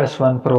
S1 Pro۔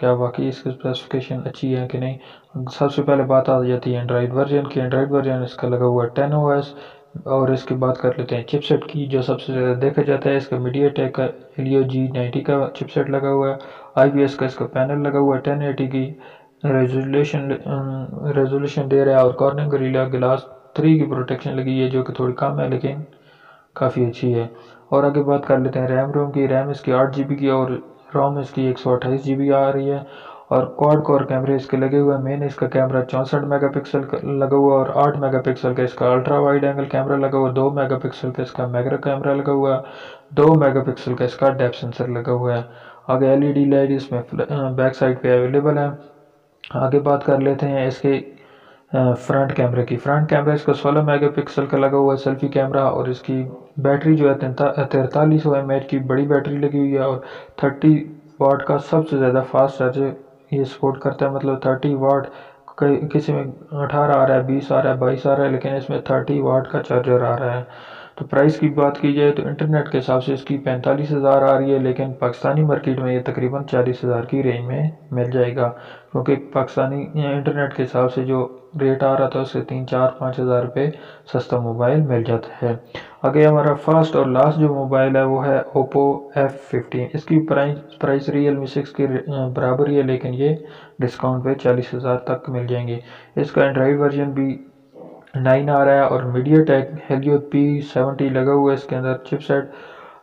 क्या वाकई इसकी स्पेसिफिकेशन अच्छी है कि नहीं। सबसे पहले बात आ जाती है एंड्रॉयड वर्जन की। एंड्रॉयड वर्जन इसका लगा हुआ है 10 OS। और इसकी बात कर लेते हैं चिपसेट की। जो सबसे ज़्यादा देखा जाता है इसका मीडियाटेक का Helio G90 का चिपसेट लगा हुआ है। IPS का इसका पैनल लगा हुआ है। 1080 की रेजोल्यूशन दे रहा है और कॉर्निंग गोरिल्ला ग्लास 3 की प्रोटेक्शन लगी है, जो कि थोड़ी कम है लेकिन काफ़ी अच्छी है। और आगे बात कर लेते हैं रैम रोम की। रैम इसकी 8 GB की और रोम इसकी 128 GB आ रही है। और क्वाड कोर कैमरे इसके लगे हुए हैं। मेन इसका कैमरा 64 मेगापिक्सल का लगा हुआ है और 8 मेगापिक्सल का इसका अल्ट्रा वाइड एंगल कैमरा लगा हुआ है। 2 मेगापिक्सल का इसका मैक्रो कैमरा लगा हुआ है। 2 मेगापिक्सल का इसका डेप्थ सेंसर लगा हुआ है। आगे LED लाइट इसमें बैक साइड पे अवेलेबल है। आगे बात कर लेते हैं इसके फ्रंट कैमरे की। फ्रंट कैमरा इसका 16 मेगापिक्सल का लगा हुआ है सेल्फी कैमरा। और इसकी बैटरी जो है 4300 mAh की बड़ी बैटरी लगी हुई है। और 30 वाट का सबसे ज़्यादा फास्ट चार्जर ये सपोर्ट करता है। मतलब 30 वाट, किसी में 18 आ रहा है, 20 आ रहा है, 22 आ रहा है, लेकिन इसमें 30 वाट का चार्जर आ रहा है। तो प्राइस की बात की जाए तो इंटरनेट के हिसाब से इसकी 45,000 आ रही है, लेकिन पाकिस्तानी मार्केट में ये तकरीबन 40,000 की रेंज में मिल जाएगा। क्योंकि पाकिस्तानी इंटरनेट के हिसाब से जो रेट आ रहा था उससे 3, 4, 5,000 रुपये सस्ता मोबाइल मिल जाता है। आगे हमारा फर्स्ट और लास्ट जो मोबाइल है वो है Oppo F15। इसकी प्राइस Realme 6 के बराबर ही है, लेकिन ये डिस्काउंट पे 40,000 तक मिल जाएंगे। इसका एंड्रॉयड वर्जन भी 9 आ रहा है और मीडियाटेक Helio P70 लगा हुआ है इसके अंदर चिपसेट,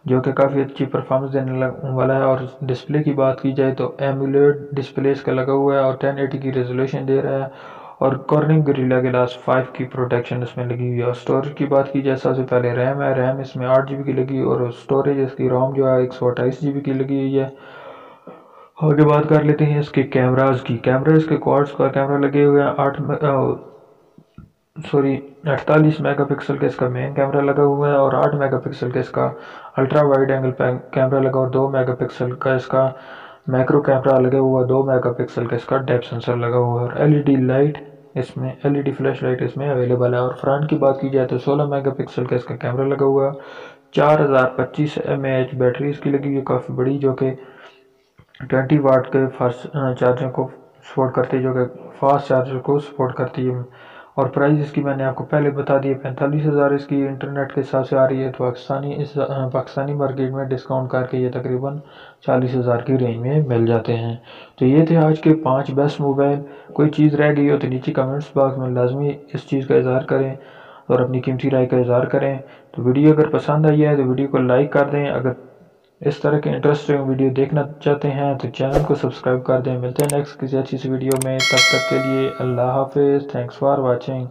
जो कि काफ़ी अच्छी परफॉर्मेंस देने वाला है। और डिस्प्ले की बात की जाए तो एमुलेट डिस्प्ले इसका लगा हुआ है और 1080 की रेजोल्यूशन दे रहा है। और कॉर्निंग गोरिल्ला ग्लास 5 की प्रोटेक्शन इसमें लगी हुई है। और स्टोरेज की बात की जाए सबसे पहले रैम है। रैम इसमें 8 GB की लगी और स्टोरेज इसकी रोम जो है 128 GB की लगी हुई है। आगे बात कर लेते हैं इसके कैमराज की। कैमरा इसके क्वाड्स का कैमरा लगे हुए हैं। 48 मेगापिक्सल का इसका मेन कैमरा लगा हुआ है और 8 मेगापिक्सल का इसका अल्ट्रा वाइड एंगल कैमरा लगा और 2 मेगापिक्सल का इसका मैक्रो कैमरा लगा हुआ है। 2 मेगापिक्सल का इसका डेप्थ सेंसर लगा हुआ है और LED फ्लैश लाइट इसमें अवेलेबल है। और फ्रंट की बात की जाए तो 16 मेगापिक्सल का इसका कैमरा लगा हुआ है। 4025 mAh बैटरी इसकी लगी हुई है काफ़ी बड़ी, जो कि 20 वाट के फास्ट चार्जर को सपोर्ट करती है, जो कि फास्ट चार्जर को सपोर्ट करती है। और प्राइस इसकी मैंने आपको पहले बता दी है 45,000 इसकी इंटरनेट के हिसाब से आ रही है। तो पाकिस्तानी मार्केट में डिस्काउंट करके ये तकरीबन 40,000 की रेंज में मिल जाते हैं। तो ये थे आज के 5 बेस्ट मोबाइल। कोई चीज़ रह गई हो तो नीचे कमेंट्स बॉक्स में लाजमी इस चीज़ का इज़हार करें और अपनी कीमती राय का इज़हार करें। तो वीडियो अगर पसंद आई है तो वीडियो को लाइक कर दें। अगर इस तरह के इंटरेस्टिंग वीडियो देखना चाहते हैं तो चैनल को सब्सक्राइब कर दें। मिलते हैं नेक्स्ट किसी अच्छी सी वीडियो में, तब तक के लिए अल्लाह हाफिज़। Thanks for watching.